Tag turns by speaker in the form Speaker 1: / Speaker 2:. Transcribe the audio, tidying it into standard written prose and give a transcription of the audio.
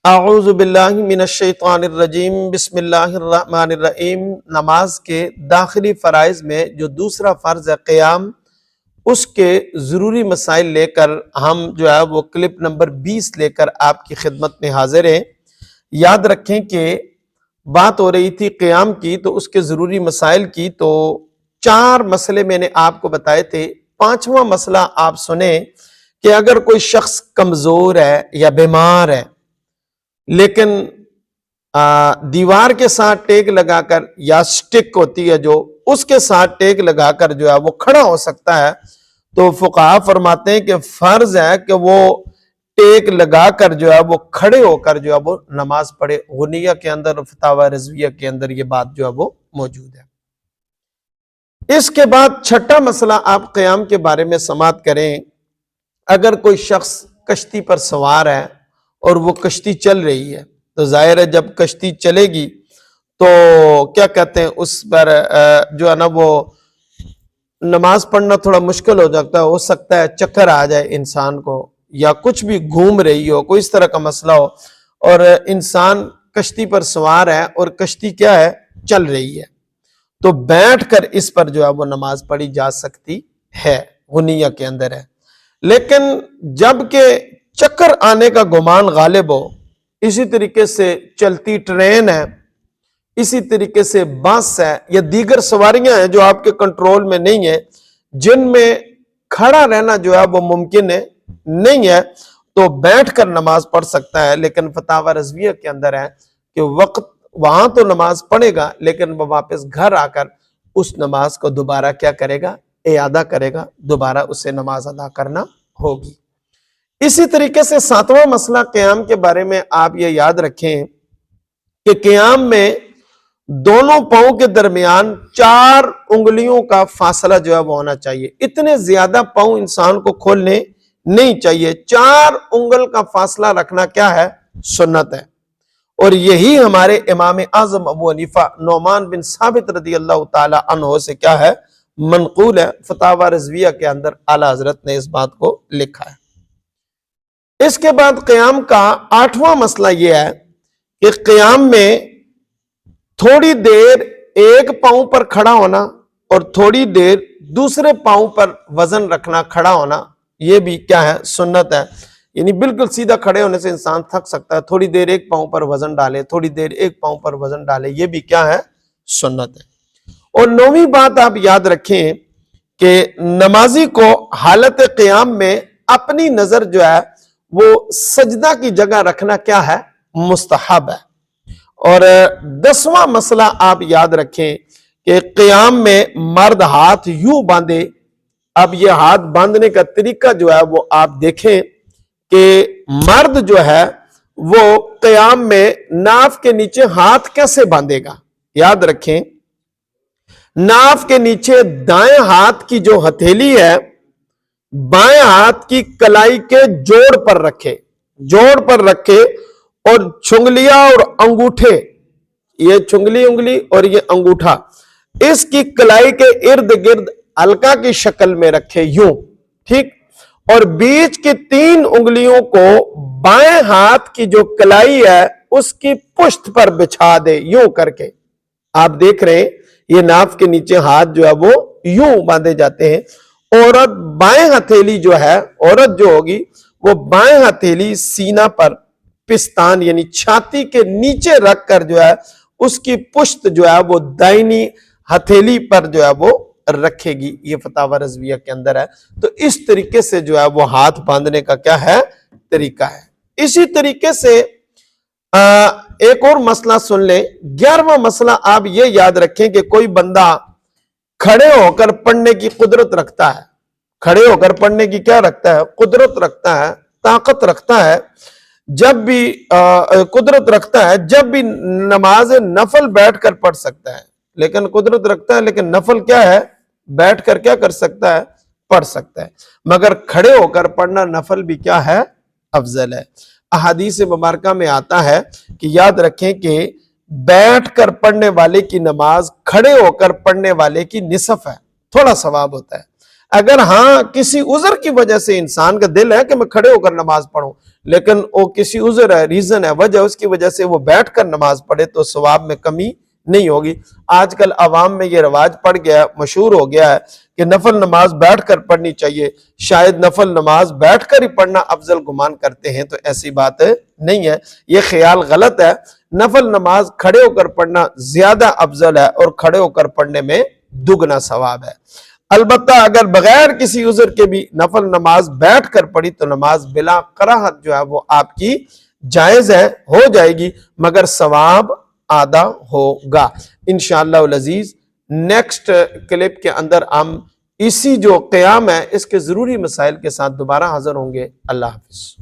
Speaker 1: اعوذ باللہ من الشیطان الرجیم بسم اللہ الرحمن الرحیم۔ نماز کے داخلی فرائض میں جو دوسرا فرض ہے قیام، اس کے ضروری مسائل لے کر ہم وہ کلپ نمبر 20 لے کر آپ کی خدمت میں حاضر ہیں۔ یاد رکھیں کہ بات ہو رہی تھی قیام کی، تو اس کے ضروری مسائل کی، تو 4 مسئلے میں نے آپ کو بتائے تھے۔ 5واں مسئلہ آپ سنیں کہ اگر کوئی شخص کمزور ہے یا بیمار ہے لیکن دیوار کے ساتھ ٹیک لگا کر یا سٹک ہوتی ہے جو، اس کے ساتھ ٹیک لگا کر وہ کھڑا ہو سکتا ہے، تو فقہا فرماتے ہیں کہ فرض ہے کہ وہ ٹیک لگا کر وہ کھڑے ہو کر وہ نماز پڑھے۔ غنیہ کے اندر اور فتاوی رضویہ کے اندر یہ بات وہ موجود ہے۔ اس کے بعد 6واں مسئلہ آپ قیام کے بارے میں سماعت کریں۔ اگر کوئی شخص کشتی پر سوار ہے اور وہ کشتی چل رہی ہے، تو ظاہر ہے جب کشتی چلے گی تو کیا کہتے ہیں اس پر وہ نماز پڑھنا تھوڑا مشکل ہو جاتا ہے۔ ہو سکتا ہے چکر آ جائے انسان کو، یا کچھ بھی گھوم رہی ہو، کوئی اس طرح کا مسئلہ ہو، اور انسان کشتی پر سوار ہے اور کشتی کیا ہے، چل رہی ہے، تو بیٹھ کر اس پر وہ نماز پڑھی جا سکتی ہے، غنیہ کے اندر ہے۔ لیکن جب کہ چکر آنے کا گمان غالب ہو، اسی طریقے سے چلتی ٹرین ہے، اسی طریقے سے بس ہے، یا دیگر سواریاں ہیں جو آپ کے کنٹرول میں نہیں ہیں، جن میں کھڑا رہنا وہ ممکن ہے نہیں ہے، تو بیٹھ کر نماز پڑھ سکتا ہے۔ لیکن فتاوی رضویہ کے اندر ہے کہ وقت وہاں تو نماز پڑھے گا، لیکن وہ واپس گھر آ کر اس نماز کو دوبارہ کیا کرے گا، اعادہ کرے گا، دوبارہ اسے نماز ادا کرنا ہوگی۔ اسی طریقے سے 7واں مسئلہ قیام کے بارے میں آپ یہ یاد رکھیں کہ قیام میں دونوں پاؤں کے درمیان 4 انگلیوں کا فاصلہ وہ ہونا چاہیے۔ اتنے زیادہ پاؤں انسان کو کھولنے نہیں چاہیے۔ 4 انگل کا فاصلہ رکھنا کیا ہے، سنت ہے، اور یہی ہمارے امام اعظم ابو حنیفہ نعمان بن ثابت رضی اللہ تعالی عنہ سے کیا ہے، منقول ہے۔ فتاوی رضویہ کے اندر اعلی حضرت نے اس بات کو لکھا ہے۔ اس کے بعد قیام کا 8واں مسئلہ یہ ہے کہ قیام میں تھوڑی دیر ایک پاؤں پر کھڑا ہونا اور تھوڑی دیر دوسرے پاؤں پر وزن رکھنا، کھڑا ہونا، یہ بھی کیا ہے، سنت ہے۔ یعنی بالکل سیدھا کھڑے ہونے سے انسان تھک سکتا ہے، تھوڑی دیر ایک پاؤں پر وزن ڈالے، تھوڑی دیر ایک پاؤں پر وزن ڈالے، یہ بھی کیا ہے، سنت ہے۔ اور 9ویں بات آپ یاد رکھیں کہ نمازی کو حالت قیام میں اپنی نظر ہے وہ سجدہ کی جگہ رکھنا کیا ہے، مستحب ہے۔ اور 10واں مسئلہ آپ یاد رکھیں کہ قیام میں مرد ہاتھ یوں باندھے۔ اب یہ ہاتھ باندھنے کا طریقہ ہے وہ آپ دیکھیں کہ مرد ہے وہ قیام میں ناف کے نیچے ہاتھ کیسے باندھے گا۔ یاد رکھیں ناف کے نیچے دائیں ہاتھ کی جو ہتھیلی ہے بائیں ہاتھ کی کلائی کے جوڑ پر رکھے، اور چھنگلیاں اور انگوٹھے، یہ چھنگلی انگلی اور یہ انگوٹھا، اس کی کلائی کے ارد گرد حلقہ کی شکل میں رکھے یوں، ٹھیک، اور بیچ کی 3 انگلیوں کو بائیں ہاتھ کی جو کلائی ہے اس کی پشت پر بچھا دے یوں کر کے۔ آپ دیکھ رہے ہیں یہ ناف کے نیچے ہاتھ وہ یوں باندھے جاتے ہیں۔ عورت بائیں ہتھیلی عورت ہوگی وہ بائیں ہتھیلی سینہ پر، پستان یعنی چھاتی کے نیچے رکھ کر اس کی پشت وہ دائنی ہتھیلی پر وہ رکھے گی۔ یہ فتاوی رضویہ کے اندر ہے۔ تو اس طریقے سے وہ ہاتھ باندھنے کا کیا ہے، طریقہ ہے۔ اسی طریقے سے ایک اور مسئلہ سن لیں۔ 11واں مسئلہ آپ یہ یاد رکھیں کہ کوئی بندہ کھڑے ہو کر پڑھنے کی قدرت رکھتا ہے، کھڑے ہو کر پڑھنے کی کیا رکھتا ہے، قدرت رکھتا ہے، طاقت رکھتا ہے، جب بھی قدرت رکھتا ہے، جب بھی نماز نفل بیٹھ کر پڑھ سکتا ہے، لیکن قدرت رکھتا ہے، لیکن نفل کیا ہے، بیٹھ کر کیا کر سکتا ہے، پڑھ سکتا ہے، مگر کھڑے ہو کر پڑھنا نفل بھی کیا ہے، افضل ہے۔ احادیث مبارکہ میں آتا ہے کہ یاد رکھیں کہ بیٹھ کر پڑھنے والے کی نماز کھڑے ہو کر پڑھنے والے کی نصف ہے، تھوڑا ثواب ہوتا ہے۔ اگر ہاں کسی عذر کی وجہ سے انسان کا دل ہے کہ میں کھڑے ہو کر نماز پڑھوں، لیکن وہ کسی عذر ہے، ریزن ہے، وجہ اس کی وجہ سے وہ بیٹھ کر نماز پڑھے تو ثواب میں کمی نہیں ہوگی۔ آج کل عوام میں یہ رواج پڑ گیا، مشہور ہو گیا ہے کہ نفل نماز بیٹھ کر پڑھنی چاہیے، شاید نفل نماز بیٹھ کر ہی پڑھنا افضل گمان کرتے ہیں، تو ایسی بات نہیں ہے، یہ خیال غلط ہے۔ نفل نماز کھڑے ہو کر پڑھنا زیادہ افضل ہے اور کھڑے ہو کر پڑھنے میں دگنا ثواب ہے۔ البتہ اگر بغیر کسی عذر کے بھی نفل نماز بیٹھ کر پڑھی تو نماز بلا کراہت جو ہے وہ آپ کی جائز ہے، ہو جائے گی، مگر ثواب آدھا ہوگا انشاءاللہ العزیز۔ نیکسٹ کلپ کے اندر ہم اسی جو قیام ہے اس کے ضروری مسائل کے ساتھ دوبارہ حاضر ہوں گے۔ اللہ حافظ۔